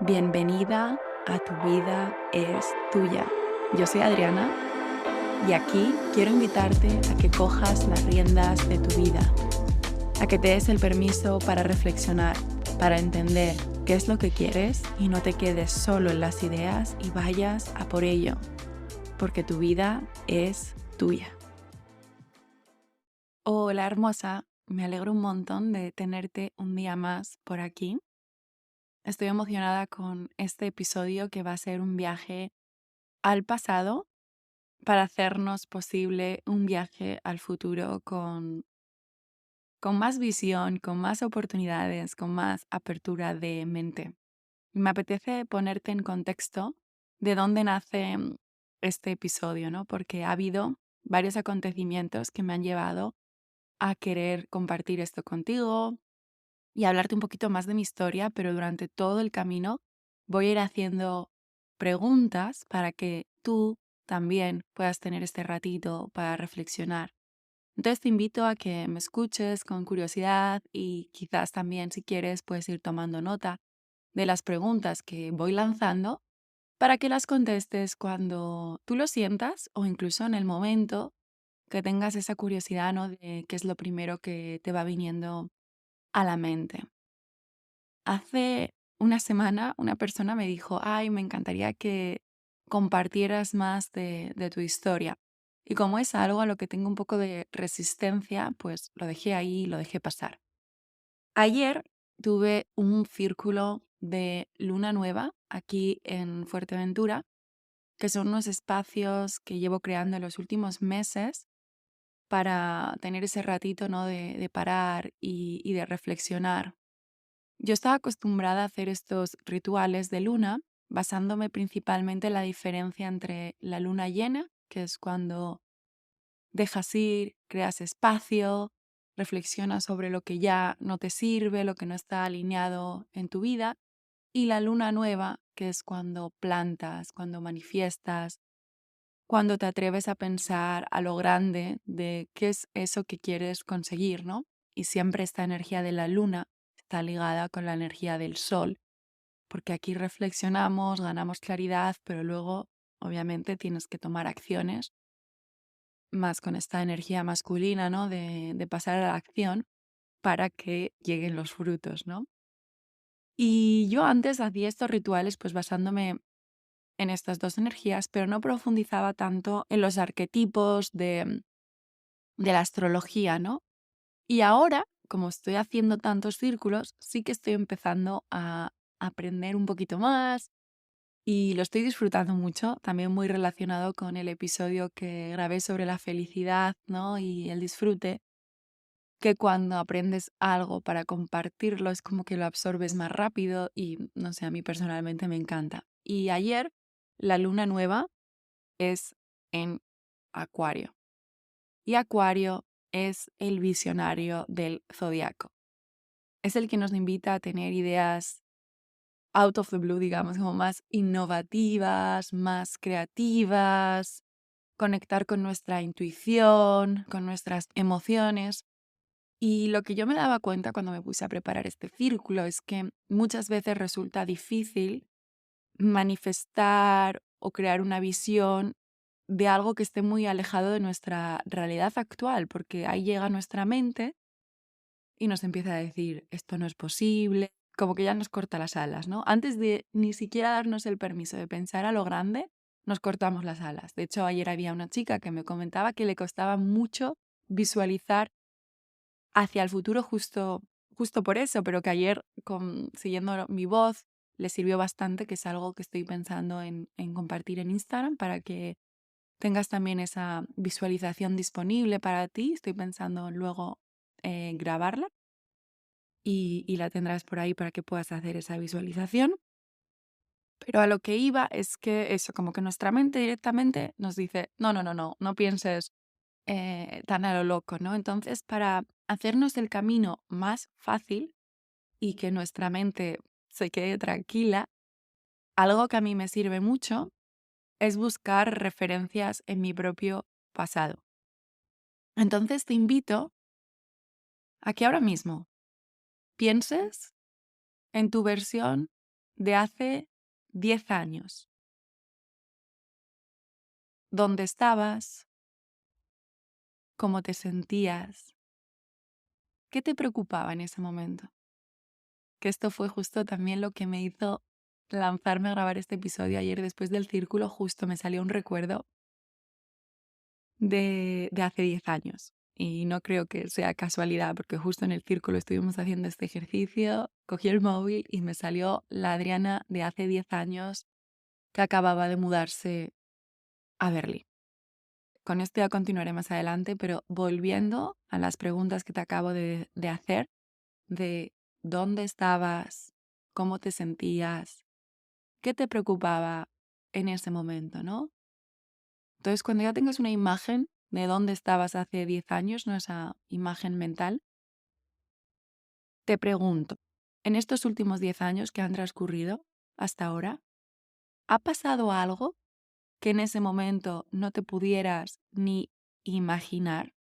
Bienvenida a Tu vida es tuya. Yo soy Adriana y aquí quiero invitarte a que cojas las riendas de tu vida, a que te des el permiso para reflexionar, para entender qué es lo que quieres y no te quedes solo en las ideas y vayas a por ello, porque tu vida es tuya. Hola hermosa, me alegro un montón de tenerte un día más por aquí. Estoy emocionada con este episodio que va a ser un viaje al pasado para hacernos posible un viaje al futuro con más visión, con más oportunidades, con más apertura de mente. Me apetece ponerte en contexto de dónde nace este episodio, ¿no? Porque ha habido varios acontecimientos que me han llevado a querer compartir esto contigo y hablarte un poquito más de mi historia, pero durante todo el camino voy a ir haciendo preguntas para que tú también puedas tener este ratito para reflexionar. Entonces te invito a que me escuches con curiosidad y quizás también si quieres puedes ir tomando nota de las preguntas que voy lanzando para que las contestes cuando tú lo sientas o incluso en el momento que tengas esa curiosidad, ¿no? De qué es lo primero que te va viniendo a la mente. Hace una semana una persona me dijo, ay, me encantaría que compartieras más de tu historia. Y como es algo a lo que tengo un poco de resistencia, pues lo dejé ahí, lo dejé pasar. Ayer tuve un círculo de luna nueva aquí en Fuerteventura, que son unos espacios que llevo creando en los últimos meses para tener ese ratito, ¿no? de parar y de reflexionar. Yo estaba acostumbrada a hacer estos rituales de luna basándome principalmente en la diferencia entre la luna llena, que es cuando dejas ir, creas espacio, reflexionas sobre lo que ya no te sirve, lo que no está alineado en tu vida, y la luna nueva, que es cuando plantas, cuando manifiestas, cuando te atreves a pensar a lo grande de qué es eso que quieres conseguir, ¿no? Y siempre esta energía de la luna está ligada con la energía del sol, porque aquí reflexionamos, ganamos claridad, pero luego, obviamente, tienes que tomar acciones, más con esta energía masculina, ¿no? De pasar a la acción para que lleguen los frutos, ¿no? Y yo antes hacía estos rituales pues basándome en estas dos energías, pero no profundizaba tanto en los arquetipos de la astrología, ¿no? Y ahora, como estoy haciendo tantos círculos, sí que estoy empezando a aprender un poquito más y lo estoy disfrutando mucho, también muy relacionado con el episodio que grabé sobre la felicidad, ¿no? Y el disfrute, que cuando aprendes algo para compartirlo es como que lo absorbes más rápido y no sé, a mí personalmente me encanta. Y ayer la luna nueva es en Acuario y Acuario es el visionario del zodiaco. Es el que nos invita a tener ideas out of the blue, digamos, como más innovativas, más creativas, conectar con nuestra intuición, con nuestras emociones. Y lo que yo me daba cuenta cuando me puse a preparar este círculo es que muchas veces resulta difícil manifestar o crear una visión de algo que esté muy alejado de nuestra realidad actual, porque ahí llega nuestra mente y nos empieza a decir, esto no es posible, como que ya nos corta las alas, ¿no? Antes de ni siquiera darnos el permiso de pensar a lo grande, nos cortamos las alas. De hecho, ayer había una chica que me comentaba que le costaba mucho visualizar hacia el futuro justo por eso, pero que ayer, siguiendo mi voz, le sirvió bastante, que es algo que estoy pensando en compartir en Instagram para que tengas también esa visualización disponible para ti. Estoy pensando en luego grabarla y la tendrás por ahí para que puedas hacer esa visualización. Pero a lo que iba es que eso, como que nuestra mente directamente nos dice, no, no, no, no, no pienses tan a lo loco, ¿no? Entonces, para hacernos el camino más fácil y que nuestra mente se quede tranquila, algo que a mí me sirve mucho es buscar referencias en mi propio pasado. Entonces, te invito a que ahora mismo pienses en tu versión de hace 10 años. ¿Dónde estabas? ¿Cómo te sentías? ¿Qué te preocupaba en ese momento? Que esto fue justo también lo que me hizo lanzarme a grabar este episodio ayer después del círculo. Justo me salió un recuerdo de hace 10 años. Y no creo que sea casualidad, porque justo en el círculo estuvimos haciendo este ejercicio, cogí el móvil y me salió la Adriana de hace 10 años que acababa de mudarse a Berlín. Con esto ya continuaré más adelante, pero volviendo a las preguntas que te acabo de hacer, de dónde estabas, cómo te sentías, qué te preocupaba en ese momento, ¿no? Entonces, cuando ya tengas una imagen de dónde estabas hace 10 años, ¿no? Esa imagen mental, te pregunto, en estos últimos 10 años que han transcurrido hasta ahora, ¿ha pasado algo que en ese momento no te pudieras ni imaginar?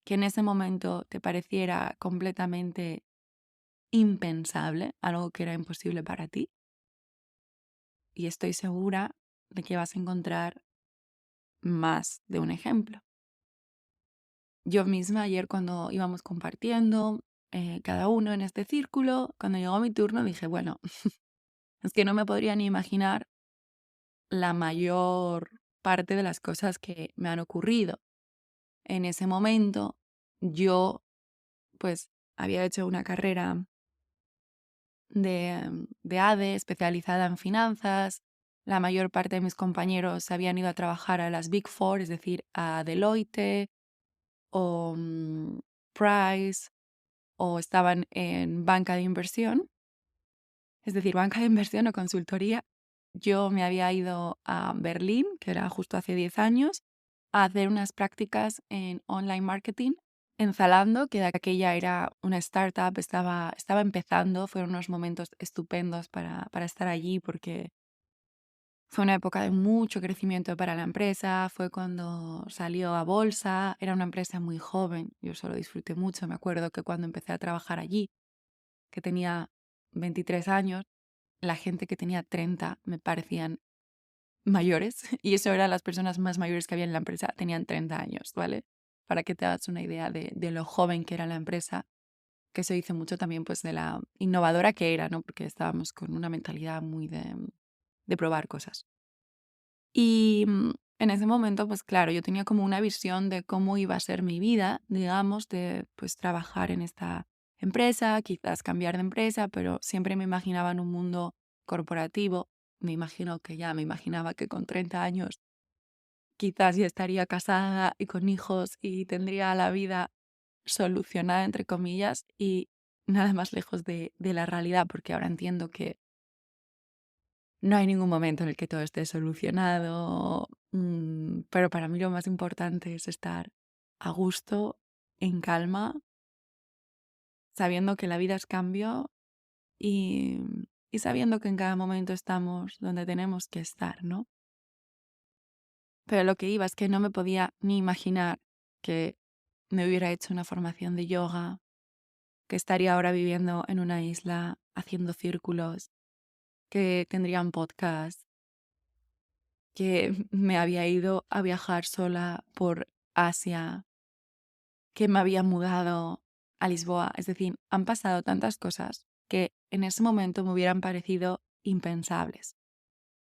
Que en ese momento te pareciera completamente impensable, algo que era imposible para ti. Y estoy segura de que vas a encontrar más de un ejemplo. Yo misma ayer cuando íbamos compartiendo, cada uno en este círculo, cuando llegó mi turno dije, bueno, es que no me podría ni imaginar la mayor parte de las cosas que me han ocurrido. En ese momento yo pues había hecho una carrera de ADE especializada en finanzas. La mayor parte de mis compañeros se habían ido a trabajar a las Big Four, es decir, a Deloitte o Price, o estaban en banca de inversión, es decir, banca de inversión o consultoría. Yo me había ido a Berlín, que era justo hace 10 años, a hacer unas prácticas en online marketing en Zalando, que de aquella era una startup, estaba empezando, fueron unos momentos estupendos para estar allí porque fue una época de mucho crecimiento para la empresa, fue cuando salió a bolsa, era una empresa muy joven, yo solo disfruté mucho, me acuerdo que cuando empecé a trabajar allí, que tenía 23 años, la gente que tenía 30 me parecían mayores y eso eran las personas más mayores que había en la empresa, tenían 30 años, ¿vale? Para que te hagas una idea de lo joven que era la empresa, que se dice mucho también pues de la innovadora que era, ¿no? Porque estábamos con una mentalidad muy de probar cosas. Y en ese momento, pues claro, yo tenía como una visión de cómo iba a ser mi vida, digamos, de pues trabajar en esta empresa, quizás cambiar de empresa, pero siempre me imaginaba en un mundo corporativo. Me imaginaba que con 30 años quizás ya estaría casada y con hijos y tendría la vida solucionada, entre comillas, y nada más lejos de la realidad, porque ahora entiendo que no hay ningún momento en el que todo esté solucionado, pero para mí lo más importante es estar a gusto, en calma, sabiendo que la vida es cambio y, y sabiendo que en cada momento estamos donde tenemos que estar, ¿no? Pero lo que iba es que no me podía ni imaginar que me hubiera hecho una formación de yoga, que estaría ahora viviendo en una isla haciendo círculos, que tendría un podcast, que me había ido a viajar sola por Asia, que me había mudado a Lisboa. Es decir, han pasado tantas cosas que en ese momento me hubieran parecido impensables.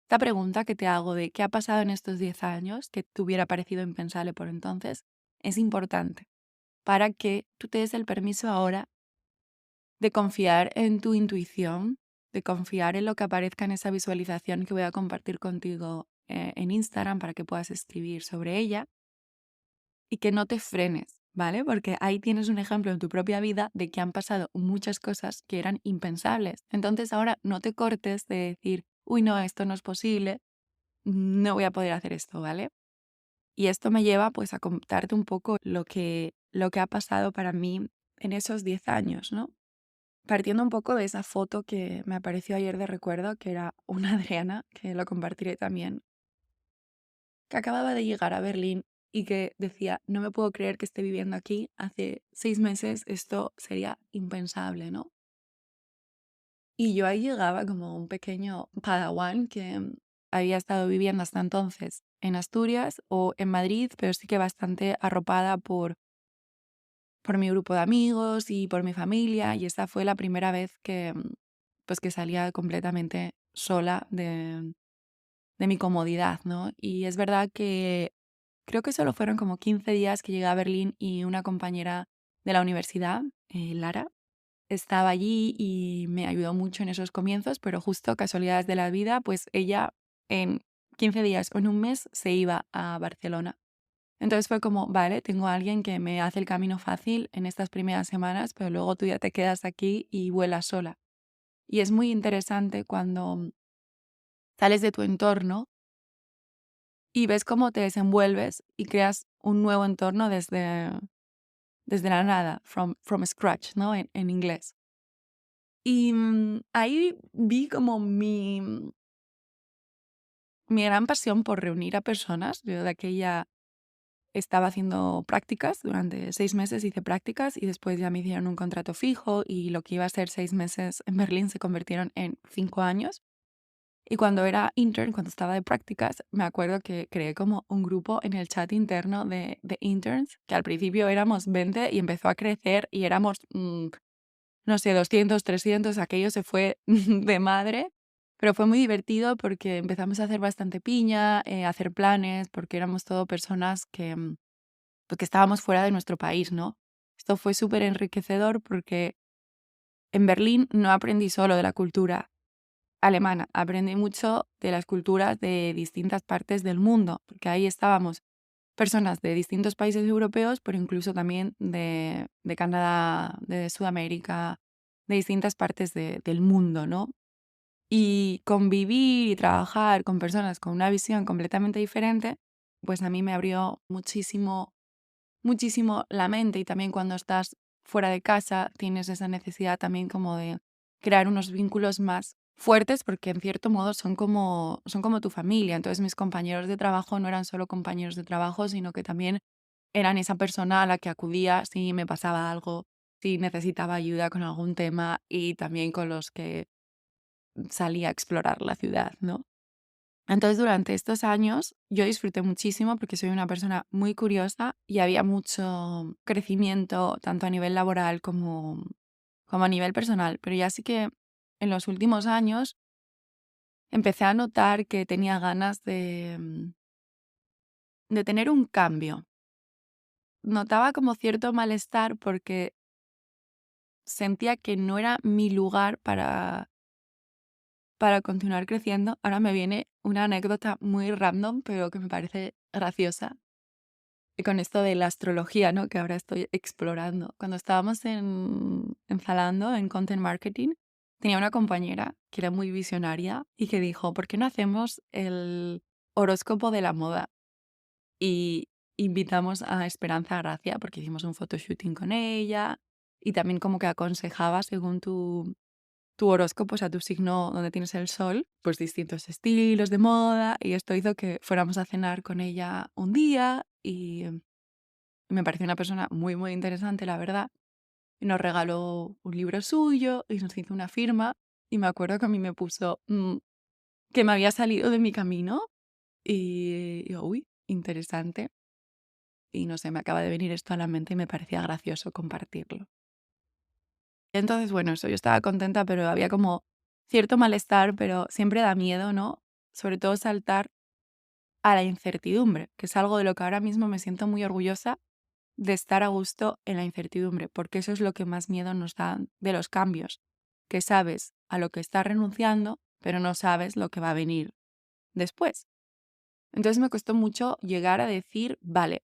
Esta pregunta que te hago de qué ha pasado en estos 10 años que te hubiera parecido impensable por entonces es importante para que tú te des el permiso ahora de confiar en tu intuición, de confiar en lo que aparezca en esa visualización que voy a compartir contigo en Instagram para que puedas escribir sobre ella y que no te frenes, ¿vale? Porque ahí tienes un ejemplo en tu propia vida de que han pasado muchas cosas que eran impensables. Entonces ahora no te cortes de decir, uy, no, esto no es posible, no voy a poder hacer esto, ¿vale? Y esto me lleva pues a contarte un poco lo que ha pasado para mí en esos 10 años, ¿no? Partiendo un poco de esa foto que me apareció ayer de recuerdo, que era una Adriana, que lo compartiré también, que acababa de llegar a Berlín y que decía, no me puedo creer que esté viviendo aquí, hace 6 meses esto sería impensable, ¿no? Y yo ahí llegaba como un pequeño padawan que había estado viviendo hasta entonces en Asturias o en Madrid, pero sí que bastante arropada por mi grupo de amigos y por mi familia. Y esta fue la primera vez que, pues que salía completamente sola de mi comodidad, ¿no? Y es verdad que creo que solo fueron como 15 días que llegué a Berlín y una compañera de la universidad, Lara, estaba allí y me ayudó mucho en esos comienzos, pero justo casualidades de la vida, pues ella en 15 días o en un mes se iba a Barcelona. Entonces fue como, vale, tengo a alguien que me hace el camino fácil en estas primeras semanas, pero luego tú ya te quedas aquí y vuelas sola. Y es muy interesante cuando sales de tu entorno y ves cómo te desenvuelves y creas un nuevo entorno desde la nada, from scratch, ¿no? En inglés. Y ahí vi como mi gran pasión por reunir a personas. Yo de aquella estaba haciendo prácticas, durante 6 meses hice prácticas y después ya me hicieron un contrato fijo y lo que iba a ser 6 meses en Berlín se convirtieron en 5 años. Y cuando era intern, cuando estaba de prácticas, me acuerdo que creé como un grupo en el chat interno de interns, que al principio éramos 20 y empezó a crecer y éramos, no sé, 200, 300, aquello se fue de madre, pero fue muy divertido porque empezamos a hacer bastante piña, a hacer planes, porque éramos todo personas que, pues que estábamos fuera de nuestro país, ¿no? Esto fue súper enriquecedor porque en Berlín no aprendí solo de la cultura alemana, aprendí mucho de las culturas de distintas partes del mundo, porque ahí estábamos personas de distintos países europeos, pero incluso también de Canadá, de Sudamérica, de distintas partes del mundo, ¿no? Y convivir y trabajar con personas con una visión completamente diferente, pues a mí me abrió muchísimo, muchísimo la mente y también cuando estás fuera de casa tienes esa necesidad también como de crear unos vínculos más fuertes porque en cierto modo son como tu familia. Entonces mis compañeros de trabajo no eran solo compañeros de trabajo, sino que también eran esa persona a la que acudía si me pasaba algo, si necesitaba ayuda con algún tema y también con los que salía a explorar la ciudad, ¿no? Entonces, durante estos años yo disfruté muchísimo porque soy una persona muy curiosa y había mucho crecimiento tanto a nivel laboral como a nivel personal. Pero ya sí que en los últimos años empecé a notar que tenía ganas de tener un cambio. Notaba como cierto malestar porque sentía que no era mi lugar para continuar creciendo. Ahora me viene una anécdota muy random, pero que me parece graciosa. Y con esto de la astrología, ¿no? Que ahora estoy explorando. Cuando estábamos en Zalando, en Content Marketing, tenía una compañera que era muy visionaria y que dijo, ¿por qué no hacemos el horóscopo de la moda? Y invitamos a Esperanza Gracia porque hicimos un photoshooting con ella y también como que aconsejaba según tu horóscopo, o sea, tu signo donde tienes el sol, pues distintos estilos de moda y esto hizo que fuéramos a cenar con ella un día y me pareció una persona muy, muy interesante, la verdad. Y nos regaló un libro suyo y nos hizo una firma y me acuerdo que a mí me puso que me había salido de mi camino y yo, uy, interesante. Y no sé, me acaba de venir esto a la mente y me parecía gracioso compartirlo. Entonces, bueno, eso, yo estaba contenta, pero había como cierto malestar, pero siempre da miedo, ¿no? Sobre todo saltar a la incertidumbre, que es algo de lo que ahora mismo me siento muy orgullosa de estar a gusto en la incertidumbre, porque eso es lo que más miedo nos da de los cambios, que sabes a lo que estás renunciando, pero no sabes lo que va a venir después. Entonces me costó mucho llegar a decir, vale,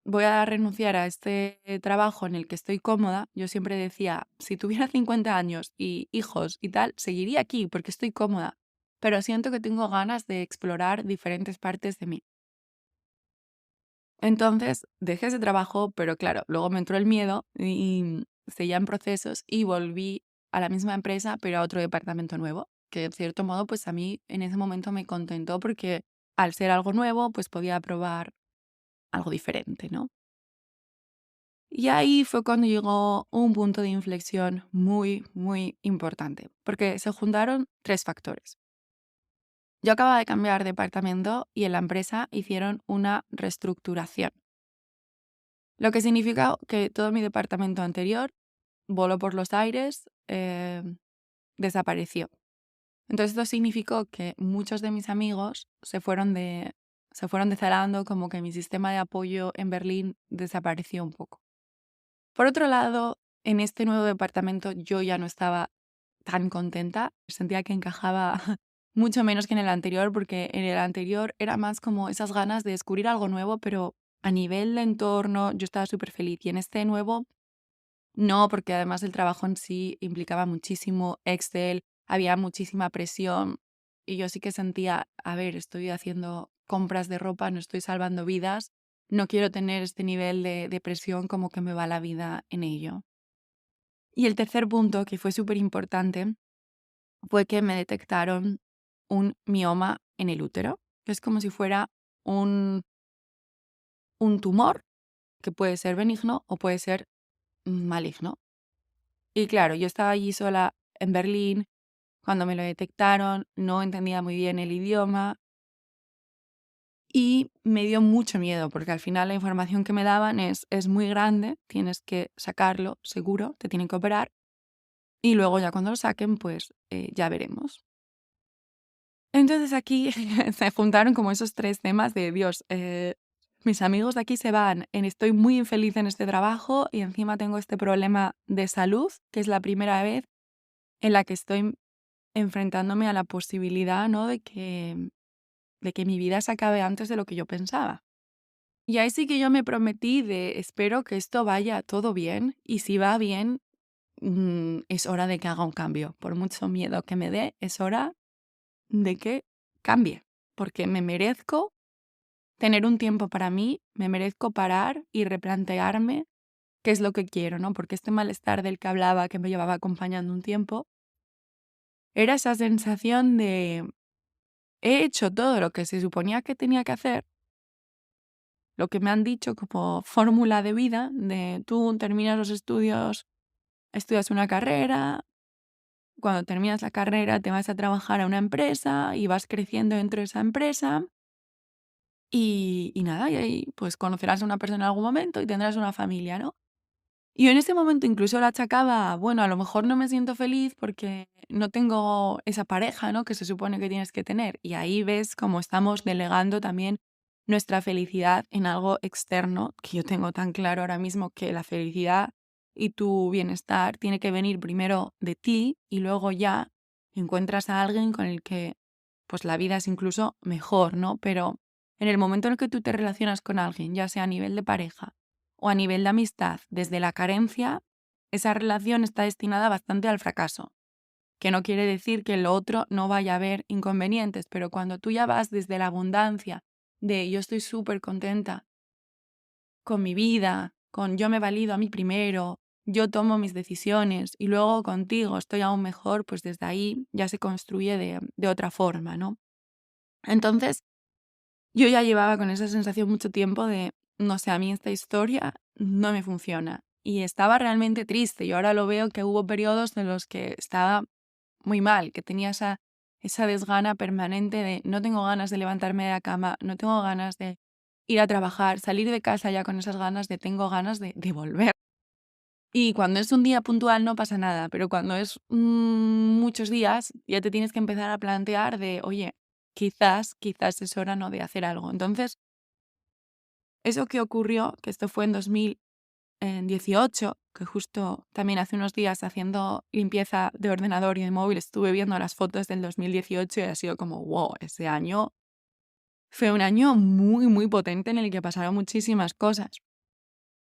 voy a renunciar a este trabajo en el que estoy cómoda. Yo siempre decía, si tuviera 50 años y hijos y tal, seguiría aquí porque estoy cómoda, pero siento que tengo ganas de explorar diferentes partes de mí. Entonces dejé ese trabajo, pero claro, luego me entró el miedo y seguía en procesos y volví a la misma empresa, pero a otro departamento nuevo, que en cierto modo, pues a mí en ese momento me contentó porque al ser algo nuevo, pues podía probar algo diferente, ¿no? Y ahí fue cuando llegó un punto de inflexión muy, muy importante, porque se juntaron 3 factores. Yo acababa de cambiar de departamento y en la empresa hicieron una reestructuración, lo que significa que todo mi departamento anterior voló por los aires, desapareció. Entonces esto significó que muchos de mis amigos se fueron de Zalando, como que mi sistema de apoyo en Berlín desapareció un poco. Por otro lado, en este nuevo departamento yo ya no estaba tan contenta, sentía que encajaba mucho menos que en el anterior, porque en el anterior era más como esas ganas de descubrir algo nuevo, pero a nivel de entorno yo estaba súper feliz. Y en este nuevo no, porque además el trabajo en sí implicaba muchísimo Excel, había muchísima presión y yo sí que sentía, a ver, estoy haciendo compras de ropa, no estoy salvando vidas, no quiero tener este nivel de presión como que me va la vida en ello. Y el tercer punto, que fue súper importante, fue que me detectaron un mioma en el útero, que es como si fuera un, un tumor que puede ser benigno o puede ser maligno. Y claro, yo estaba allí sola en Berlín cuando me lo detectaron, no entendía muy bien el idioma y me dio mucho miedo porque al final la información que me daban es muy grande, tienes que sacarlo seguro, te tienen que operar y luego ya cuando lo saquen pues ya veremos. Entonces aquí se juntaron como esos 3 temas de Dios, mis amigos de aquí se van, estoy muy infeliz en este trabajo y encima tengo este problema de salud, que es la primera vez en la que estoy enfrentándome a la posibilidad, ¿no?, de que mi vida se acabe antes de lo que yo pensaba. Y ahí sí que yo me prometí de espero que esto vaya todo bien y si va bien, es hora de que haga un cambio. Por mucho miedo que me dé, es hora de que cambie, porque me merezco tener un tiempo para mí, me merezco parar y replantearme qué es lo que quiero, ¿no? Porque este malestar del que hablaba, que me llevaba acompañando un tiempo, era esa sensación de he hecho todo lo que se suponía que tenía que hacer, lo que me han dicho como fórmula de vida, de tú terminas los estudios, estudias una carrera, cuando terminas la carrera te vas a trabajar a una empresa y vas creciendo dentro de esa empresa y nada, y ahí pues conocerás a una persona en algún momento y tendrás una familia, ¿no? Y yo en ese momento incluso la achacaba, bueno, a lo mejor no me siento feliz porque no tengo esa pareja, ¿no?, que se supone que tienes que tener. Y ahí ves cómo estamos delegando también nuestra felicidad en algo externo, que yo tengo tan claro ahora mismo que la felicidad y tu bienestar tiene que venir primero de ti y luego ya encuentras a alguien con el que pues la vida es incluso mejor, ¿no? Pero en el momento en el que tú te relacionas con alguien, ya sea a nivel de pareja, o a nivel de amistad, desde la carencia, esa relación está destinada bastante al fracaso. Que no quiere decir que en lo otro no vaya a haber inconvenientes, pero cuando tú ya vas desde la abundancia, de yo estoy súper contenta con mi vida, con yo me valido a mí primero, yo tomo mis decisiones y luego contigo estoy aún mejor, pues desde ahí ya se construye de otra forma, ¿no? Entonces, yo ya llevaba con esa sensación mucho tiempo de, no sé, a mí esta historia no me funciona. Y estaba realmente triste. Yo ahora lo veo que hubo periodos en los que estaba muy mal, que tenía esa desgana permanente de no tengo ganas de levantarme de la cama, no tengo ganas de ir a trabajar, salir de casa ya con esas ganas de tengo ganas de volver. Y cuando es un día puntual no pasa nada, pero cuando es muchos días ya te tienes que empezar a plantear de, oye, quizás es hora no de hacer algo. Entonces, eso que ocurrió, que esto fue en 2018, que justo también hace unos días haciendo limpieza de ordenador y de móvil estuve viendo las fotos del 2018 y ha sido como, wow, ese año fue un año muy, muy potente en el que pasaron muchísimas cosas.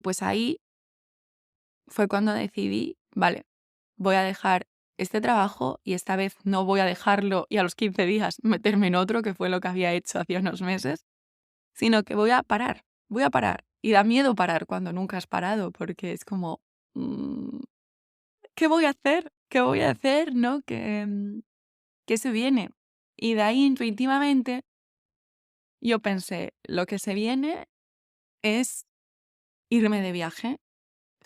Pues ahí fue cuando decidí, vale, voy a dejar este trabajo y esta vez no voy a dejarlo y a los 15 días meterme en otro, que fue lo que había hecho hace unos meses, sino que voy a parar, voy a parar. Y da miedo parar cuando nunca has parado, porque es como, mm, ¿qué voy a hacer? ¿Qué voy a hacer? ¿No? ¿Qué se viene? Y de ahí intuitivamente yo pensé, lo que se viene es irme de viaje.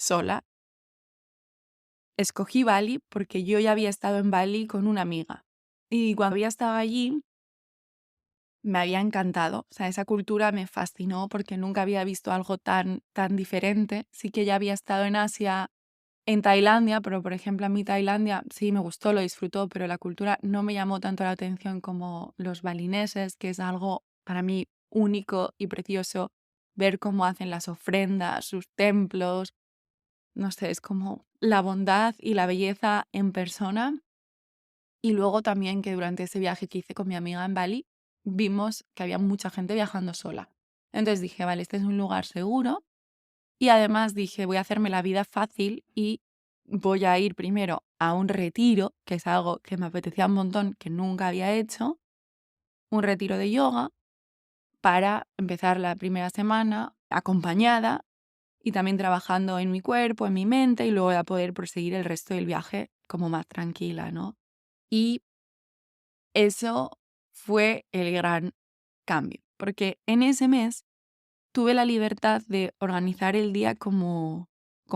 sola. Escogí Bali porque yo ya había estado en Bali con una amiga y cuando había estado allí me había encantado. O sea, esa cultura me fascinó porque nunca había visto algo tan diferente. Sí que ya había estado en Asia, en Tailandia, pero por ejemplo a mí Tailandia sí me gustó, lo disfrutó, pero la cultura no me llamó tanto la atención como los balineses, que es algo para mí único y precioso. Ver cómo hacen las ofrendas, sus templos, no sé, es como la bondad y la belleza en persona. Y luego también que durante ese viaje que hice con mi amiga en Bali, vimos que había mucha gente viajando sola. Entonces dije, vale, este es un lugar seguro. Y además dije, voy a hacerme la vida fácil y voy a ir primero a un retiro, que es algo que me apetecía un montón, que nunca había hecho, un retiro de yoga para empezar la primera semana acompañada y también trabajando en mi cuerpo, en mi mente y luego a poder proseguir el resto del viaje como más tranquila, ¿no? Y eso fue el gran cambio, porque en ese mes tuve la libertad de organizar el día como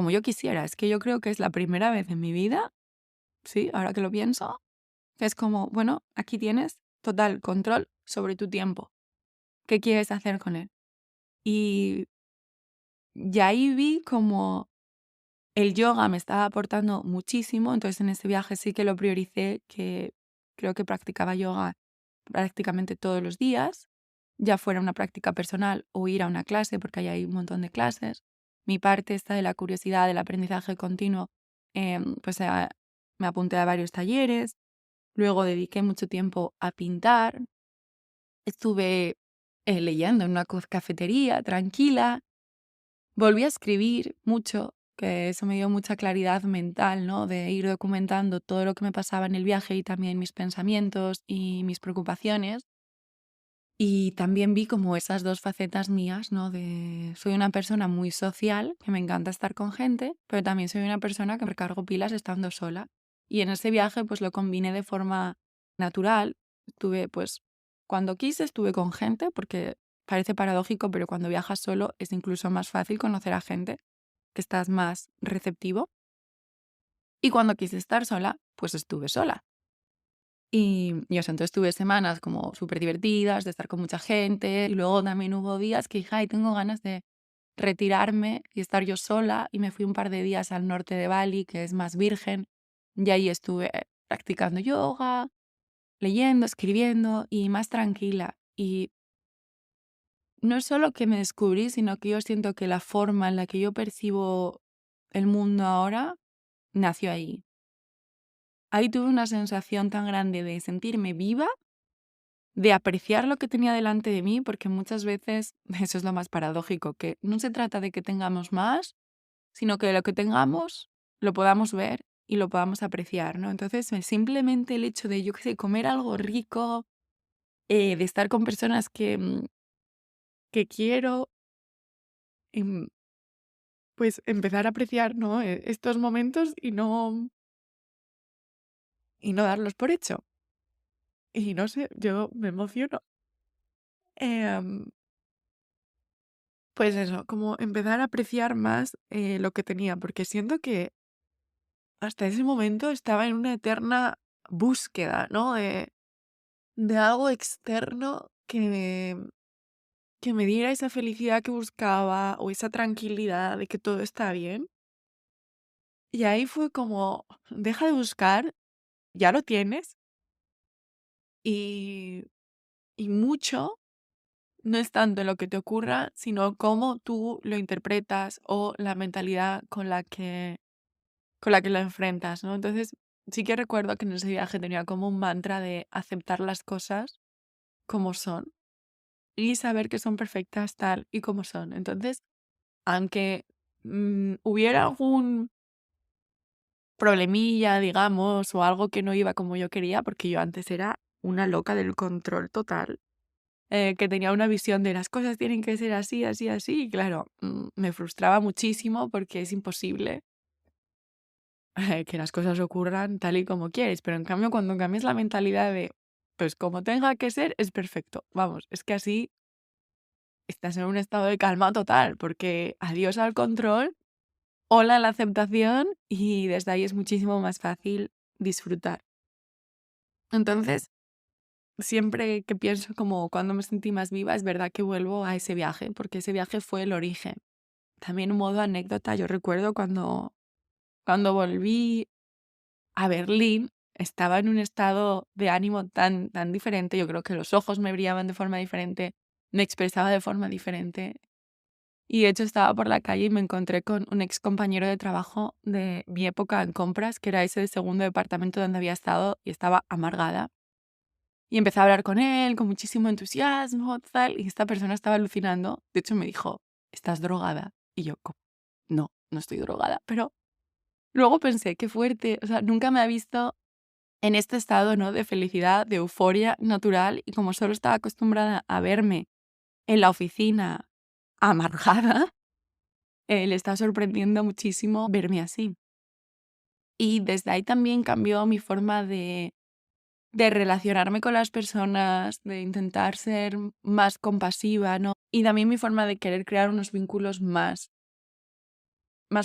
yo quisiera. Es que yo creo que es la primera vez en mi vida, sí, ahora que lo pienso, que es como, bueno, aquí tienes total control sobre tu tiempo. ¿Qué quieres hacer con él? Y ya ahí vi como el yoga me estaba aportando muchísimo, entonces en ese viaje sí que lo prioricé, que creo que practicaba yoga prácticamente todos los días, ya fuera una práctica personal o ir a una clase, porque ahí hay un montón de clases. Mi parte esta de la curiosidad, del aprendizaje continuo, pues me apunté a varios talleres, luego dediqué mucho tiempo a pintar, estuve leyendo en una cafetería tranquila. Volví a escribir mucho, que eso me dio mucha claridad mental, ¿no? De ir documentando todo lo que me pasaba en el viaje y también mis pensamientos y mis preocupaciones. Y también vi como esas dos facetas mías, ¿no? De soy una persona muy social, que me encanta estar con gente, pero también soy una persona que recargo pilas estando sola. Y en ese viaje pues lo combiné de forma natural. Estuve pues cuando quise estuve con gente, porque parece paradójico, pero cuando viajas solo es incluso más fácil conocer a gente, que estás más receptivo. Y cuando quise estar sola, pues estuve sola. Y eso, entonces tuve semanas como súper divertidas, de estar con mucha gente, y luego también hubo días que dije, ay, tengo ganas de retirarme y estar yo sola, y me fui un par de días al norte de Bali, que es más virgen, y ahí estuve practicando yoga, leyendo, escribiendo, y más tranquila. Y no es solo que me descubrí, sino que yo siento que la forma en la que yo percibo el mundo ahora nació ahí. Ahí tuve una sensación tan grande de sentirme viva, de apreciar lo que tenía delante de mí, porque muchas veces eso es lo más paradójico, que no se trata de que tengamos más, sino que lo que tengamos lo podamos ver y lo podamos apreciar, ¿no? Entonces, simplemente el hecho de, yo qué sé, comer algo rico, de estar con personas que quiero, em, pues empezar a apreciar, ¿no? Estos momentos y no darlos por hecho. Y no sé, yo me emociono. Em, pues eso, como empezar a apreciar más lo que tenía, porque siento que hasta ese momento estaba en una eterna búsqueda, ¿no? De algo externo que me diera esa felicidad que buscaba o esa tranquilidad de que todo está bien. Y ahí fue como, deja de buscar, ya lo tienes y, y mucho no es tanto lo que te ocurra, sino cómo tú lo interpretas o la mentalidad con la que lo enfrentas, ¿no? Entonces, sí que recuerdo que en ese viaje tenía como un mantra de aceptar las cosas como son y saber que son perfectas tal y como son. Entonces, aunque hubiera algún problemilla, digamos, o algo que no iba como yo quería, porque yo antes era una loca del control total, que tenía una visión de las cosas tienen que ser así, así, así, y claro, me frustraba muchísimo porque es imposible que las cosas ocurran tal y como quieres, pero en cambio cuando cambias la mentalidad de, pues como tenga que ser, es perfecto. Vamos, es que así estás en un estado de calma total, porque adiós al control hola la aceptación y desde ahí es muchísimo más fácil disfrutar. Entonces, siempre que pienso como cuando me sentí más viva, es verdad que vuelvo a ese viaje, porque ese viaje fue el origen. También un modo anécdota, yo recuerdo cuando volví a Berlín, estaba en un estado de ánimo tan, tan diferente. Yo creo que los ojos me brillaban de forma diferente, me expresaba de forma diferente. Y de hecho estaba por la calle y me encontré con un ex compañero de trabajo de mi época en compras, que era ese segundo departamento donde había estado y estaba amargada. Y empecé a hablar con él con muchísimo entusiasmo, tal, y esta persona estaba alucinando. De hecho me dijo, ¿estás drogada? Y yo, "¿Cómo? No, no estoy drogada". Pero luego pensé, qué fuerte, o sea, nunca me ha visto en este estado, ¿no? De felicidad, de euforia natural, y como solo estaba acostumbrada a verme en la oficina amargada, le está sorprendiendo muchísimo verme así. Y desde ahí también cambió mi forma de relacionarme con las personas, de intentar ser más compasiva, ¿no? Y también mi forma de querer crear unos vínculos más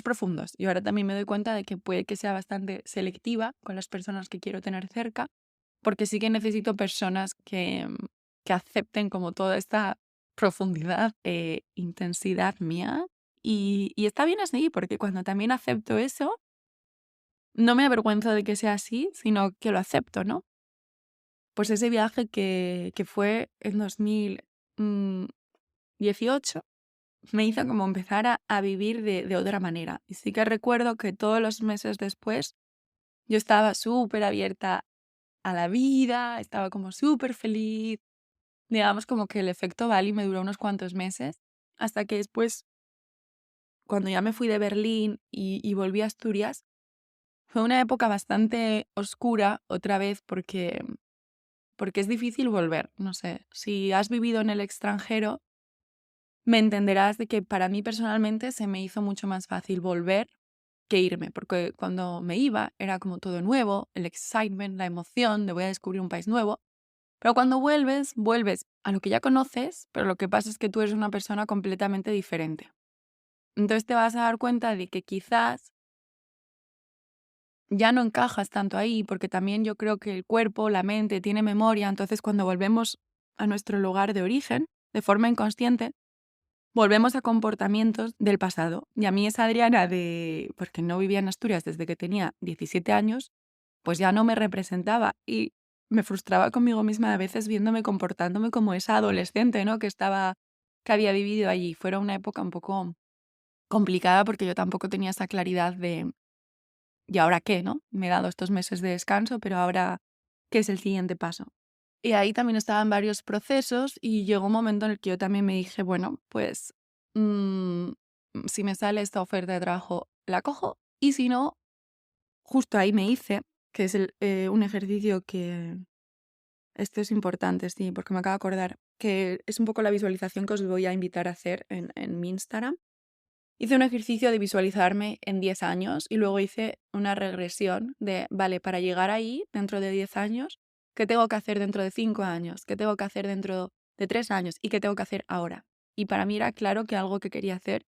profundos. Y ahora también me doy cuenta de que puede que sea bastante selectiva con las personas que quiero tener cerca, porque sí que necesito personas que acepten como toda esta profundidad e intensidad mía. Y está bien así, porque cuando también acepto eso, no me avergüenzo de que sea así, sino que lo acepto, ¿no? Pues ese viaje que fue en 2018 me hizo como empezar a vivir de otra manera. Y sí que recuerdo que todos los meses después yo estaba súper abierta a la vida, estaba como súper feliz. Digamos como que el efecto Bali me duró unos cuantos meses, hasta que después, cuando ya me fui de Berlín y volví a Asturias, fue una época bastante oscura otra vez porque es difícil volver. No sé, si has vivido en el extranjero, me entenderás de que para mí personalmente se me hizo mucho más fácil volver que irme, porque cuando me iba era como todo nuevo, el excitement, la emoción de voy a descubrir un país nuevo, pero cuando vuelves, vuelves a lo que ya conoces, pero lo que pasa es que tú eres una persona completamente diferente. Entonces te vas a dar cuenta de que quizás ya no encajas tanto ahí, porque también yo creo que el cuerpo, la mente tiene memoria, entonces cuando volvemos a nuestro lugar de origen, de forma inconsciente, volvemos a comportamientos del pasado. Y a mí esa Adriana porque no vivía en Asturias desde que tenía 17 años, pues ya no me representaba y me frustraba conmigo misma a veces viéndome comportándome como esa adolescente, ¿no? Que había vivido allí. Fuera una época un poco complicada porque yo tampoco tenía esa claridad de ¿y ahora qué, no? Me he dado estos meses de descanso, pero ahora, ¿qué es el siguiente paso? Y ahí también estaban varios procesos y llegó un momento en el que yo también me dije, bueno, pues mm, si me sale esta oferta de trabajo, la cojo y si no, justo ahí me hice, que es un ejercicio que, esto es importante, sí, porque me acabo de acordar, que es un poco la visualización que os voy a invitar a hacer en mi Instagram. Hice un ejercicio de visualizarme en 10 años y luego hice una regresión de, vale, para llegar ahí dentro de 10 años, ¿qué tengo que hacer dentro de 5 años? ¿Qué tengo que hacer dentro de 3 años? ¿Y qué tengo que hacer ahora? Y para mí era claro que algo que quería hacer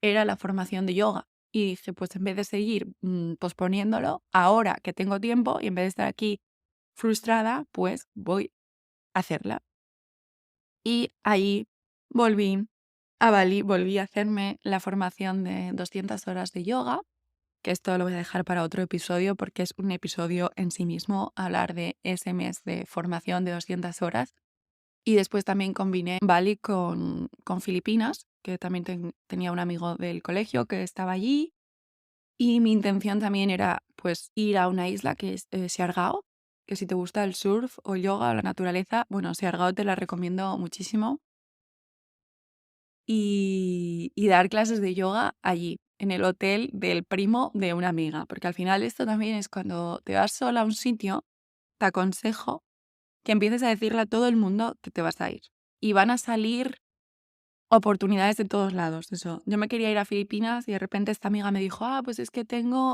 era la formación de yoga. Y dije, pues en vez de seguir posponiéndolo, ahora que tengo tiempo y en vez de estar aquí frustrada, pues voy a hacerla. Y ahí volví a Bali, volví a hacerme la formación de 200 horas de yoga, que esto lo voy a dejar para otro episodio porque es un episodio en sí mismo, hablar de ese mes de formación de 200 horas. Y después también combiné Bali con Filipinas, que también tenía un amigo del colegio que estaba allí. Y mi intención también era pues ir a una isla que es Siargao, que si te gusta el surf o el yoga o la naturaleza, bueno, Siargao te la recomiendo muchísimo y dar clases de yoga allí, en el hotel del primo de una amiga, porque al final esto también es cuando te vas sola a un sitio, te aconsejo que empieces a decirle a todo el mundo que te vas a ir. Y van a salir oportunidades de todos lados, eso. Yo me quería ir a Filipinas y de repente esta amiga me dijo, pues es que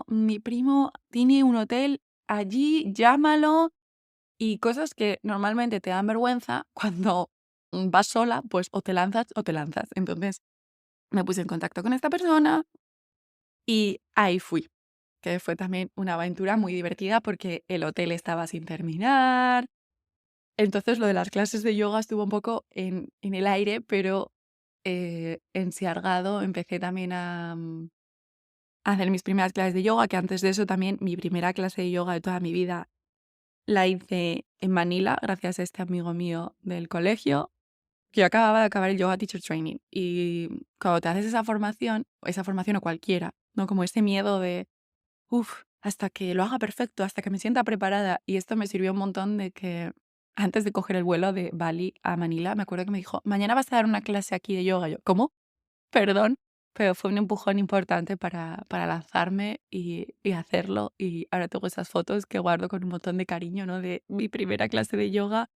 mi primo tiene un hotel allí, llámalo. Y cosas que normalmente te dan vergüenza cuando vas sola, pues o te lanzas o te lanzas. Entonces me puse en contacto con esta persona, Y ahí fui, que fue también una aventura muy divertida porque el hotel estaba sin terminar. Entonces, lo de las clases de yoga estuvo un poco en el aire, pero, en Siargado empecé también a hacer mis primeras clases de yoga, que antes de eso también mi primera clase de yoga de toda mi vida la hice en Manila, gracias a este amigo mío del colegio, que yo acababa de acabar el Yoga Teacher Training. Y cuando te haces esa formación o cualquiera, ¿no? Como ese miedo de, hasta que lo haga perfecto, hasta que me sienta preparada. Y esto me sirvió un montón de que antes de coger el vuelo de Bali a Manila, me acuerdo que me dijo, mañana vas a dar una clase aquí de yoga. Yo, ¿cómo? Perdón, pero fue un empujón importante para lanzarme y hacerlo. Y ahora tengo esas fotos que guardo con un montón de cariño, ¿no? De mi primera clase de yoga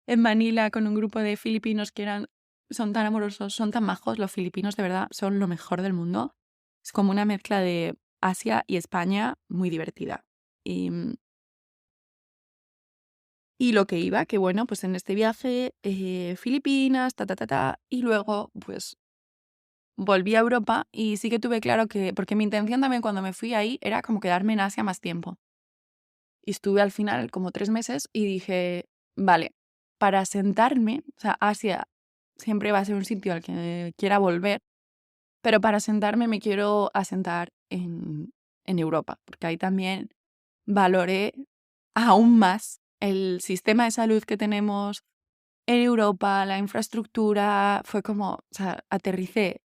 en Manila con un grupo de filipinos que son tan amorosos, son tan majos. Los filipinos de verdad son lo mejor del mundo. Es como una mezcla de Asia y España muy divertida. Y, y lo que iba, que bueno, pues en este viaje, Filipinas, y luego pues volví a Europa y sí que tuve claro que, porque mi intención también cuando me fui ahí era como quedarme en Asia más tiempo. Y estuve al final como 3 meses y dije, vale, para asentarme, o sea, Asia siempre va a ser un sitio al que quiera volver, pero para asentarme me quiero asentar en Europa, porque ahí también valoré aún más el sistema de salud que tenemos en Europa, la infraestructura, fue como, o sea, aterricé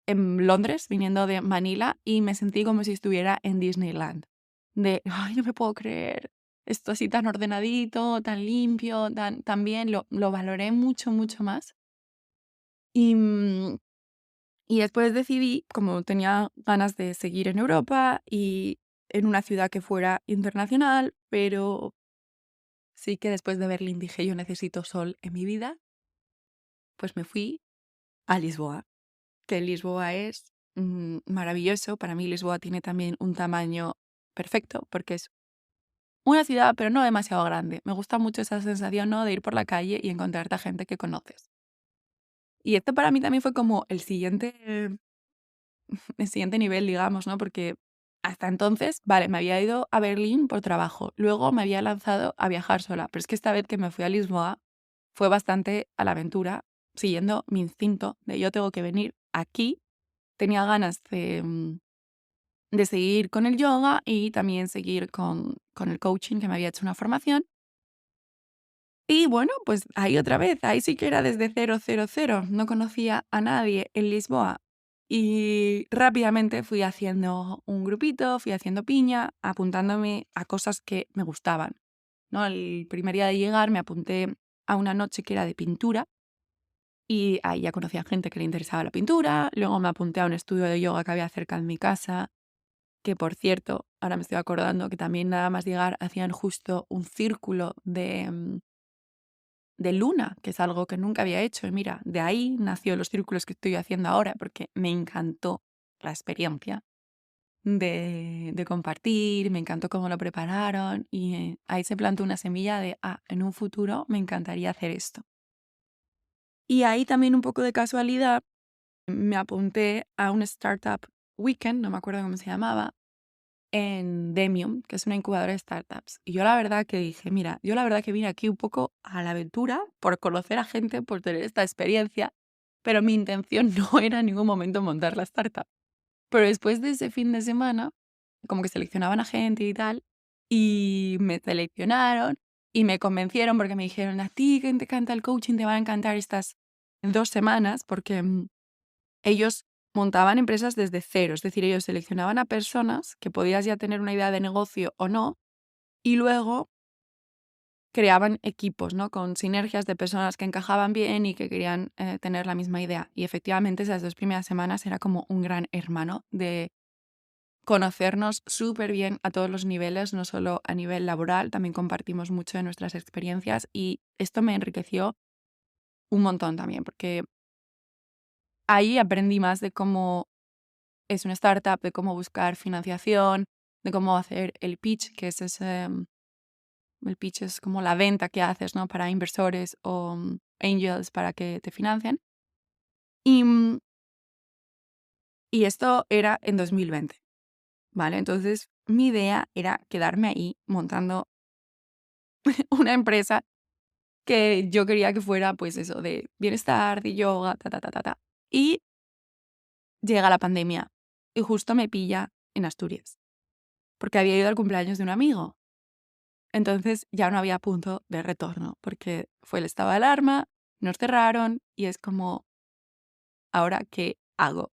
en Londres, viniendo de Manila, y me sentí como si estuviera en Disneyland. De, ay, no me puedo creer, esto así tan ordenadito, tan limpio, tan bien, lo valoré mucho, mucho más. Y, y después decidí, como tenía ganas de seguir en Europa y en una ciudad que fuera internacional, pero sí que después de Berlín dije, yo necesito sol en mi vida, pues me fui a Lisboa. Que Lisboa es maravilloso. Para mí Lisboa tiene también un tamaño perfecto porque es una ciudad, pero no demasiado grande. Me gusta mucho esa sensación, ¿no? De ir por la calle y encontrarte a gente que conoces. Y esto para mí también fue como el siguiente nivel, digamos, ¿no? Porque hasta entonces, vale, me había ido a Berlín por trabajo. Luego me había lanzado a viajar sola. Pero es que esta vez que me fui a Lisboa fue bastante a la aventura, siguiendo mi instinto de yo tengo que venir aquí. Tenía ganas de seguir con el yoga y también seguir con el coaching, que me había hecho una formación. Y bueno, pues ahí otra vez, ahí sí que era desde cero, cero, cero. No conocía a nadie en Lisboa. Y rápidamente fui haciendo un grupito, fui haciendo piña, apuntándome a cosas que me gustaban, ¿no? El primer día de llegar me apunté a una noche que era de pintura y ahí ya conocía gente que le interesaba la pintura. Luego me apunté a un estudio de yoga que había cerca de mi casa. Que por cierto, ahora me estoy acordando que también nada más llegar hacían justo un círculo de luna, que es algo que nunca había hecho. Y mira, de ahí nació los círculos que estoy haciendo ahora, porque me encantó la experiencia de compartir, me encantó cómo lo prepararon y ahí se plantó una semilla de, en un futuro me encantaría hacer esto. Y ahí también un poco de casualidad me apunté a un startup weekend, no me acuerdo cómo se llamaba, en Demium, que es una incubadora de startups. Y yo la verdad que dije, mira, yo la verdad que vine aquí un poco a la aventura, por conocer a gente, por tener esta experiencia, pero mi intención no era en ningún momento montar la startup. Pero después de ese fin de semana, como que seleccionaban a gente y tal, y me seleccionaron y me convencieron porque me dijeron, a ti que te encanta el coaching, te van a encantar estas 2 semanas, porque ellos montaban empresas desde cero, es decir, ellos seleccionaban a personas que podías ya tener una idea de negocio o no, y luego creaban equipos, ¿no? Con sinergias de personas que encajaban bien y que querían tener la misma idea. Y efectivamente esas 2 primeras semanas era como un gran hermano de conocernos súper bien a todos los niveles, no solo a nivel laboral, también compartimos mucho de nuestras experiencias y esto me enriqueció un montón también, porque ahí aprendí más de cómo es una startup, de cómo buscar financiación, de cómo hacer el pitch, que es el pitch es como la venta que haces, ¿no? Para inversores o angels para que te financien. Y, y esto era en 2020. ¿vale? Entonces, mi idea era quedarme ahí montando una empresa que yo quería que fuera, pues eso, de bienestar, de yoga, ta, ta, ta, ta, ta. Y llega la pandemia y justo me pilla en Asturias, porque había ido al cumpleaños de un amigo. Entonces ya no había punto de retorno, porque fue el estado de alarma, nos cerraron y es como, ¿ahora qué hago?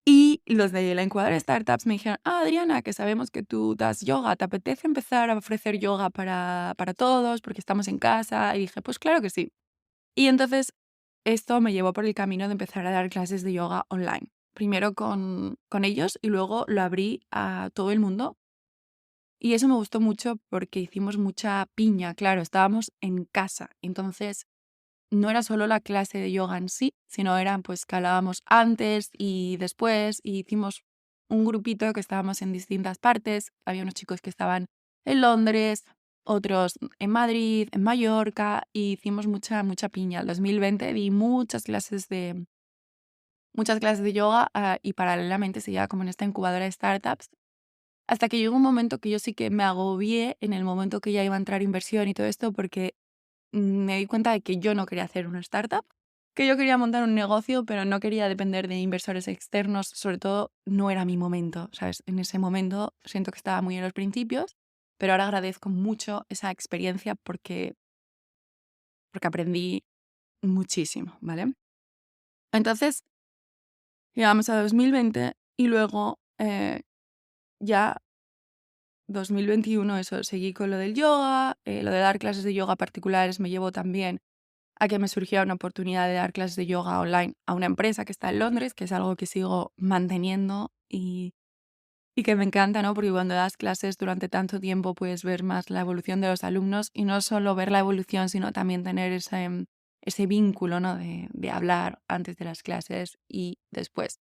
Y los de la incubadora de startups me dijeron, Adriana, que sabemos que tú das yoga, ¿te apetece empezar a ofrecer yoga para todos porque estamos en casa? Y dije, pues claro que sí. Y entonces esto me llevó por el camino de empezar a dar clases de yoga online. Primero con ellos y luego lo abrí a todo el mundo. Y eso me gustó mucho porque hicimos mucha piña, claro, estábamos en casa. Entonces no era solo la clase de yoga en sí, sino eran pues que hablábamos antes y después y hicimos un grupito que estábamos en distintas partes. Había unos chicos que estaban en Londres, otros en Madrid, en Mallorca y hicimos mucha piña. El 2020 di muchas clases de yoga y paralelamente seguía como en esta incubadora de startups. Hasta que llegó un momento que yo sí que me agobié en el momento que ya iba a entrar inversión y todo esto porque me di cuenta de que yo no quería hacer una startup, que yo quería montar un negocio, pero no quería depender de inversores externos, sobre todo no era mi momento, ¿sabes? En ese momento siento que estaba muy en los principios, pero ahora agradezco mucho esa experiencia porque aprendí muchísimo, ¿vale? Entonces, llegamos a 2020 y luego ya 2021, eso, seguí con lo del yoga, lo de dar clases de yoga particulares me llevó también a que me surgiera una oportunidad de dar clases de yoga online a una empresa que está en Londres, que es algo que sigo manteniendo y que me encanta, ¿no? Porque cuando das clases durante tanto tiempo puedes ver más la evolución de los alumnos y no solo ver la evolución, sino también tener ese vínculo, ¿no? De hablar antes de las clases y después.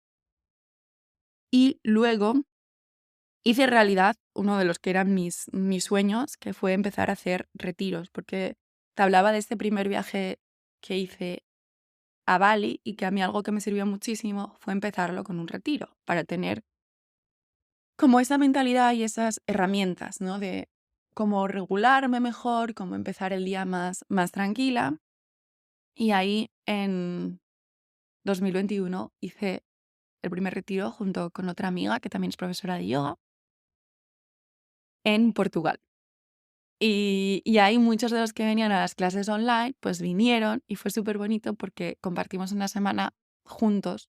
Y luego hice realidad uno de los que eran mis sueños, que fue empezar a hacer retiros, porque te hablaba de este primer viaje que hice a Bali y que a mí algo que me sirvió muchísimo fue empezarlo con un retiro, para tener como esa mentalidad y esas herramientas, ¿no? De cómo regularme mejor, cómo empezar el día más tranquila. Y ahí en 2021 hice el primer retiro junto con otra amiga que también es profesora de yoga en Portugal. Y ahí muchos de los que venían a las clases online, pues vinieron y fue súper bonito porque compartimos una semana juntos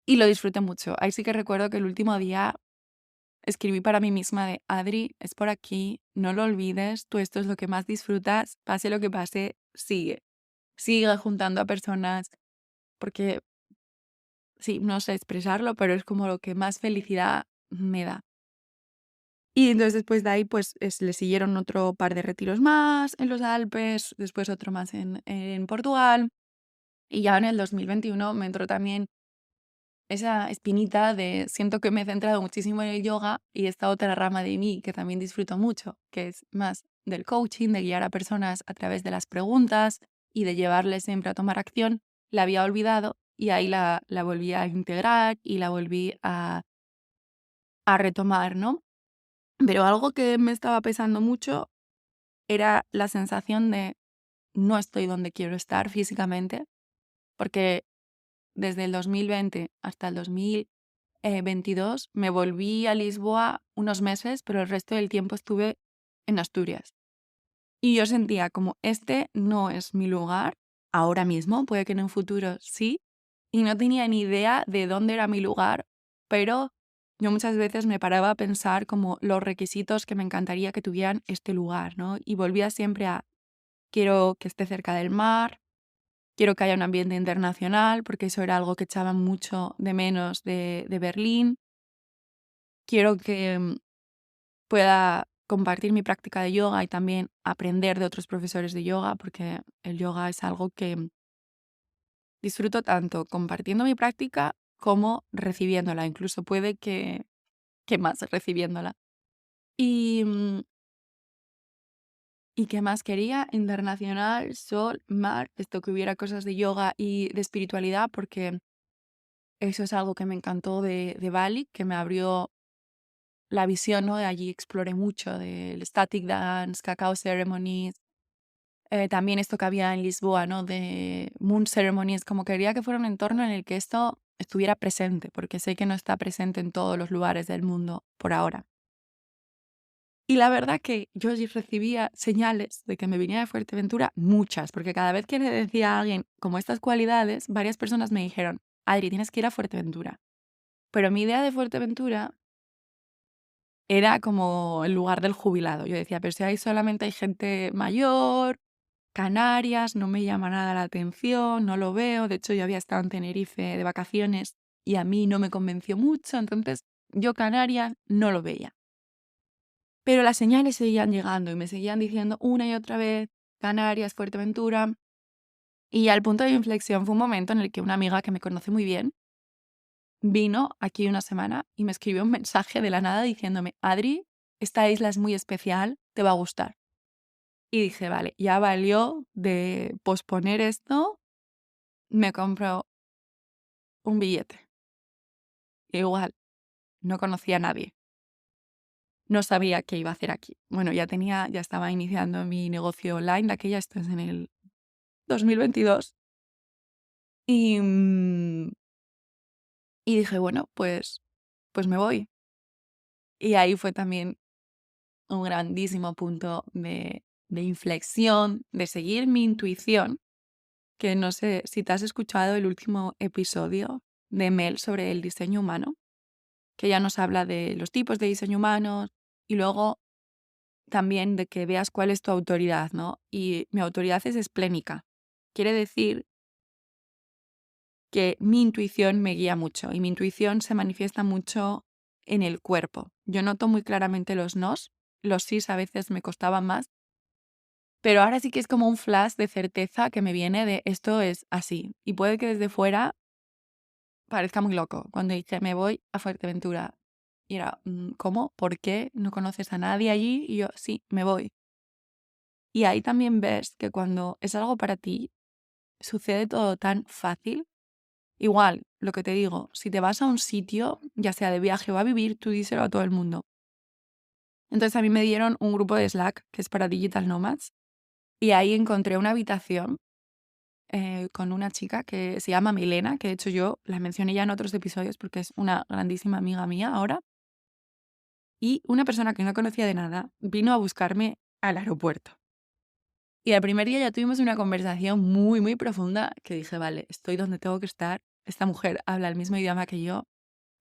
y lo disfruté mucho. Ahí sí que recuerdo que el último día escribí para mí misma de, Adri, es por aquí, no lo olvides, tú esto es lo que más disfrutas, pase lo que pase, sigue. Sigue juntando a personas, porque sí, no sé expresarlo, pero es como lo que más felicidad me da. Y entonces después de ahí, pues le siguieron otro par de retiros más en los Alpes, después otro más en Portugal. Y ya en el 2021 me entró también esa espinita de siento que me he centrado muchísimo en el yoga y esta otra rama de mí que también disfruto mucho, que es más del coaching, de guiar a personas a través de las preguntas y de llevarles siempre a tomar acción, la había olvidado y ahí la volví a integrar y la volví a retomar, ¿no? Pero algo que me estaba pesando mucho era la sensación de no estoy donde quiero estar físicamente, porque desde el 2020 hasta el 2022 me volví a Lisboa unos meses, pero el resto del tiempo estuve en Asturias. Y yo sentía como este no es mi lugar ahora mismo, puede que en un futuro sí, y no tenía ni idea de dónde era mi lugar, pero yo muchas veces me paraba a pensar como los requisitos que me encantaría que tuvieran este lugar, ¿no? Y volvía siempre a quiero que esté cerca del mar, quiero que haya un ambiente internacional, porque eso era algo que echaban mucho de menos de Berlín. Quiero que pueda compartir mi práctica de yoga y también aprender de otros profesores de yoga, porque el yoga es algo que disfruto tanto compartiendo mi práctica como recibiéndola. Incluso puede que más recibiéndola. Y, ¿y qué más quería? Internacional, sol, mar, esto que hubiera cosas de yoga y de espiritualidad, porque eso es algo que me encantó de Bali, que me abrió la visión, ¿no? Allí exploré mucho del static dance, cacao ceremonies, también esto que había en Lisboa, ¿no? De moon ceremonies, como quería que fuera un entorno en el que esto estuviera presente, porque sé que no está presente en todos los lugares del mundo por ahora. Y la verdad que yo sí recibía señales de que me viniera de Fuerteventura, muchas, porque cada vez que le decía a alguien como estas cualidades, varias personas me dijeron, Adri, tienes que ir a Fuerteventura. Pero mi idea de Fuerteventura era como el lugar del jubilado. Yo decía, pero si ahí solamente hay gente mayor, Canarias, no me llama nada la atención, no lo veo. De hecho, yo había estado en Tenerife de vacaciones y a mí no me convenció mucho, entonces yo Canarias no lo veía. Pero las señales seguían llegando y me seguían diciendo una y otra vez Canarias, Fuerteventura. Y ya el punto de inflexión fue un momento en el que una amiga que me conoce muy bien vino aquí una semana y me escribió un mensaje de la nada diciéndome, Adri, esta isla es muy especial, te va a gustar. Y dije, vale, ya valió de posponer esto, me compro un billete. Igual, no conocía a nadie, no sabía qué iba a hacer aquí. Bueno, ya estaba iniciando mi negocio online de aquella, esto es en el 2022. Y, y dije, bueno, pues me voy. Y ahí fue también un grandísimo punto de inflexión, de seguir mi intuición, que no sé si te has escuchado el último episodio de Mel sobre el diseño humano, que ya nos habla de los tipos de diseño humano y luego también de que veas cuál es tu autoridad, ¿no? Y mi autoridad es esplénica. Quiere decir que mi intuición me guía mucho y mi intuición se manifiesta mucho en el cuerpo. Yo noto muy claramente los sís a veces me costaban más, pero ahora sí que es como un flash de certeza que me viene de esto es así. Y puede que desde fuera parezca muy loco. Cuando dije me voy a Fuerteventura y era, ¿cómo? ¿Por qué? ¿No conoces a nadie allí? Y yo, sí, me voy. Y ahí también ves que cuando es algo para ti, sucede todo tan fácil. Igual, lo que te digo, si te vas a un sitio, ya sea de viaje o a vivir, tú díselo a todo el mundo. Entonces a mí me dieron un grupo de Slack que es para Digital Nomads y ahí encontré una habitación con una chica que se llama Milena, que de hecho yo la mencioné ya en otros episodios porque es una grandísima amiga mía ahora. Y una persona que no conocía de nada vino a buscarme al aeropuerto. Y el primer día ya tuvimos una conversación muy, muy profunda que dije, vale, estoy donde tengo que estar. Esta mujer habla el mismo idioma que yo.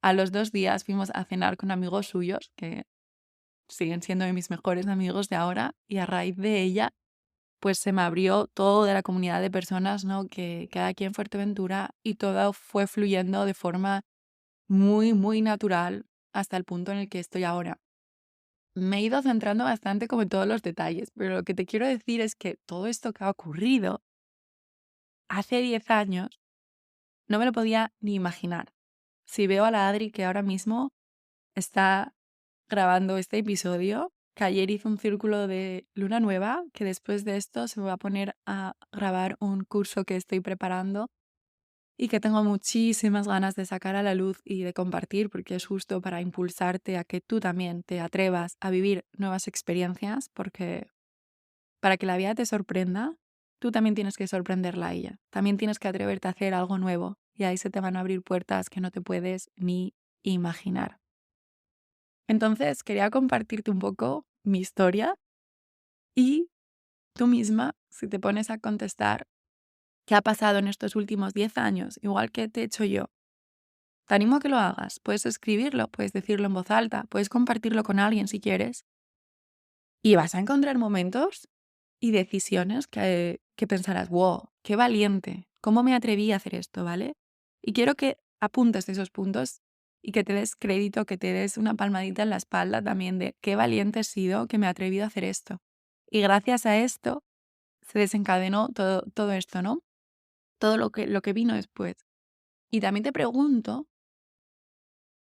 A los 2 días fuimos a cenar con amigos suyos que siguen siendo de mis mejores amigos de ahora y a raíz de ella pues se me abrió todo de la comunidad de personas, ¿no? Que hay aquí en Fuerteventura y todo fue fluyendo de forma muy, muy natural hasta el punto en el que estoy ahora. Me he ido centrando bastante como en todos los detalles, pero lo que te quiero decir es que todo esto que ha ocurrido hace 10 años no me lo podía ni imaginar. Si veo a la Adri que ahora mismo está grabando este episodio, que ayer hizo un círculo de luna nueva, que después de esto se me va a poner a grabar un curso que estoy preparando y que tengo muchísimas ganas de sacar a la luz y de compartir, porque es justo para impulsarte a que tú también te atrevas a vivir nuevas experiencias, porque para que la vida te sorprenda, tú también tienes que sorprenderla a ella. También tienes que atreverte a hacer algo nuevo y ahí se te van a abrir puertas que no te puedes ni imaginar. Entonces, quería compartirte un poco mi historia y tú misma, si te pones a contestar qué ha pasado en estos últimos 10 años, igual que te he hecho yo, te animo a que lo hagas. Puedes escribirlo, puedes decirlo en voz alta, puedes compartirlo con alguien si quieres. Y vas a encontrar momentos y decisiones que pensarás, wow, qué valiente, cómo me atreví a hacer esto, ¿vale? Y quiero que apuntes esos puntos y que te des crédito, que te des una palmadita en la espalda también de qué valiente he sido que me he atrevido a hacer esto. Y gracias a esto se desencadenó todo esto, ¿no? Todo lo que vino después. Y también te pregunto,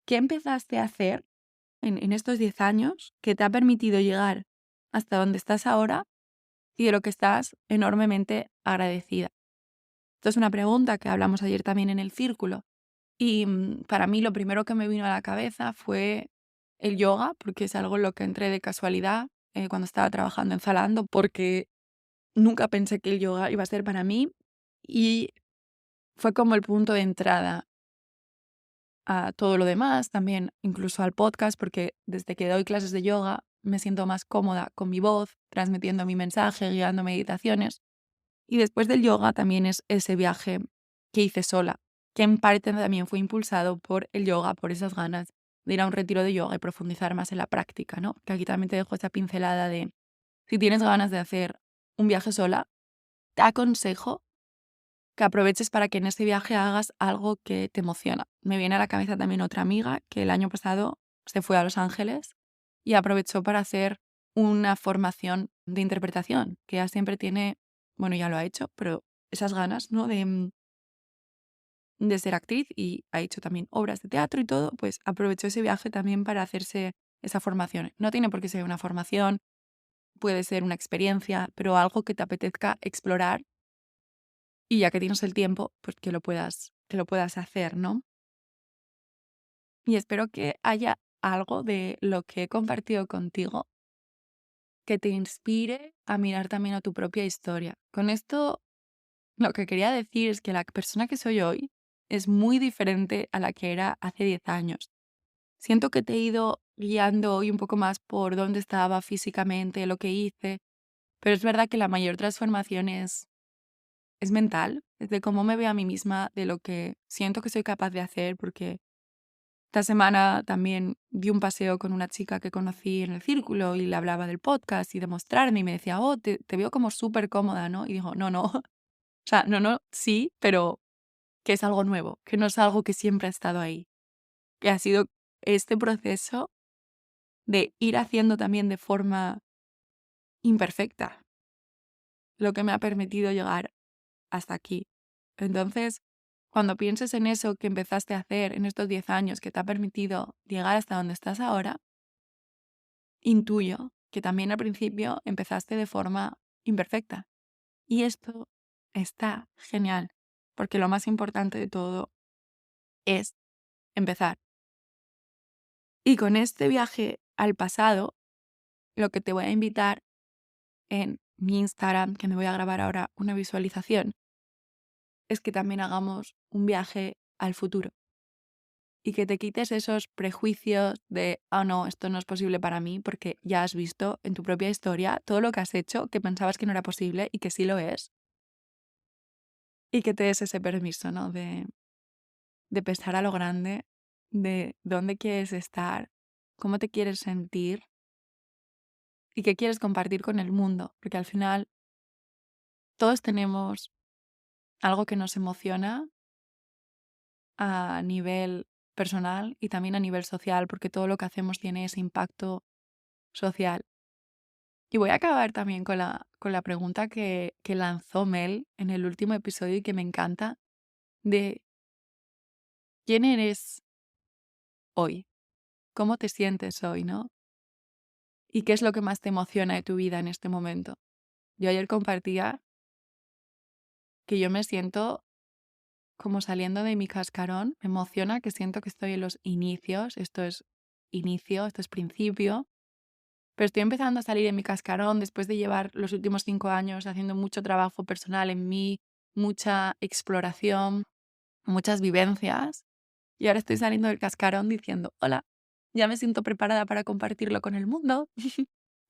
¿qué empezaste a hacer en estos 10 años que te ha permitido llegar hasta donde estás ahora y de lo que estás enormemente agradecida? Esto es una pregunta que hablamos ayer también en el círculo. Y para mí lo primero que me vino a la cabeza fue el yoga, porque es algo en lo que entré de casualidad cuando estaba trabajando en Zalando, porque nunca pensé que el yoga iba a ser para mí y fue como el punto de entrada a todo lo demás, también incluso al podcast, porque desde que doy clases de yoga me siento más cómoda con mi voz, transmitiendo mi mensaje, guiando meditaciones. Y después del yoga también es ese viaje que hice sola, que en parte también fue impulsado por el yoga, por esas ganas de ir a un retiro de yoga y profundizar más en la práctica, ¿no? Que aquí también te dejo esta pincelada de, si tienes ganas de hacer un viaje sola, te aconsejo que aproveches para que en ese viaje hagas algo que te emociona. Me viene a la cabeza también otra amiga que el año pasado se fue a Los Ángeles y aprovechó para hacer una formación de interpretación, que ella siempre tiene, bueno, ya lo ha hecho, pero esas ganas, ¿no? De ser actriz y ha hecho también obras de teatro y todo, pues aprovechó ese viaje también para hacerse esa formación. No tiene por qué ser una formación, puede ser una experiencia, pero algo que te apetezca explorar y ya que tienes el tiempo, pues que lo puedas hacer, ¿no? Y espero que haya algo de lo que he compartido contigo que te inspire a mirar también a tu propia historia. Con esto, lo que quería decir es que la persona que soy hoy es muy diferente a la que era hace 10 años. Siento que te he ido guiando hoy un poco más por dónde estaba físicamente, lo que hice, pero es verdad que la mayor transformación es mental, es de cómo me veo a mí misma, de lo que siento que soy capaz de hacer, porque esta semana también di un paseo con una chica que conocí en el círculo y le hablaba del podcast y de mostrarme y me decía, oh, te veo como súper cómoda, ¿no? Y dijo, no, no, o sea, no, no, sí, pero que es algo nuevo, que no es algo que siempre ha estado ahí, que ha sido este proceso de ir haciendo también de forma imperfecta lo que me ha permitido llegar hasta aquí. Entonces, cuando pienses en eso que empezaste a hacer en estos 10 años que te ha permitido llegar hasta donde estás ahora, intuyo que también al principio empezaste de forma imperfecta. Y esto está genial, porque lo más importante de todo es empezar. Y con este viaje al pasado, lo que te voy a invitar en mi Instagram, que me voy a grabar ahora una visualización, es que también hagamos un viaje al futuro y que te quites esos prejuicios de, oh no, esto no es posible para mí, porque ya has visto en tu propia historia todo lo que has hecho que pensabas que no era posible y que sí lo es, y que te des ese permiso, ¿no? De pensar a lo grande, de dónde quieres estar, cómo te quieres sentir y qué quieres compartir con el mundo, porque al final todos tenemos algo que nos emociona a nivel personal y también a nivel social, porque todo lo que hacemos tiene ese impacto social. Y voy a acabar también con la pregunta que lanzó Mel en el último episodio y que me encanta, de quién eres hoy, cómo te sientes hoy, ¿no? Y qué es lo que más te emociona de tu vida en este momento. Yo ayer compartía que yo me siento como saliendo de mi cascarón, me emociona que siento que estoy en los inicios, esto es inicio, esto es principio, pero estoy empezando a salir de mi cascarón después de llevar los últimos 5 años haciendo mucho trabajo personal en mí, mucha exploración, muchas vivencias, y ahora estoy saliendo del cascarón diciendo, hola, ya me siento preparada para compartirlo con el mundo.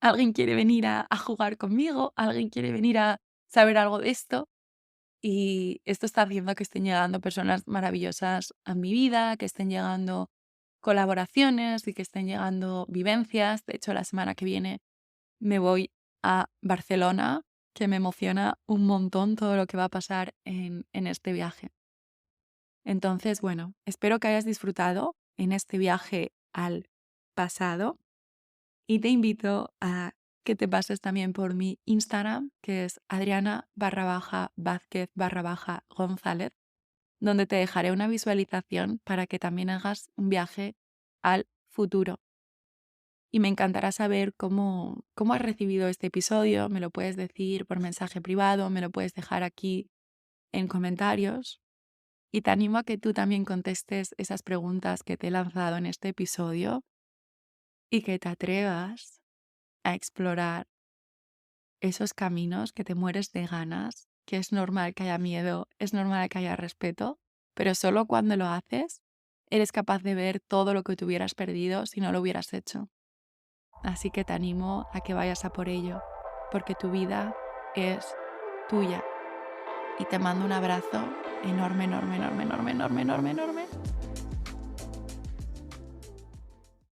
Alguien quiere venir a jugar conmigo, alguien quiere venir a saber algo de esto. Y esto está haciendo que estén llegando personas maravillosas a mi vida, que estén llegando colaboraciones y que estén llegando vivencias. De hecho, la semana que viene me voy a Barcelona, que me emociona un montón todo lo que va a pasar en este viaje. Entonces, bueno, espero que hayas disfrutado en este viaje al pasado y te invito a que te pases también por mi Instagram, que es Adriana_Vázquez_González, donde te dejaré una visualización para que también hagas un viaje al futuro. Y me encantará saber cómo has recibido este episodio. Me lo puedes decir por mensaje privado, me lo puedes dejar aquí en comentarios. Y te animo a que tú también contestes esas preguntas que te he lanzado en este episodio y que te atrevas a explorar esos caminos que te mueres de ganas, que es normal que haya miedo, es normal que haya respeto, pero solo cuando lo haces eres capaz de ver todo lo que te hubieras perdido si no lo hubieras hecho. Así que te animo a que vayas a por ello, porque tu vida es tuya. Y te mando un abrazo enorme, enorme, enorme, enorme, enorme, enorme, enorme.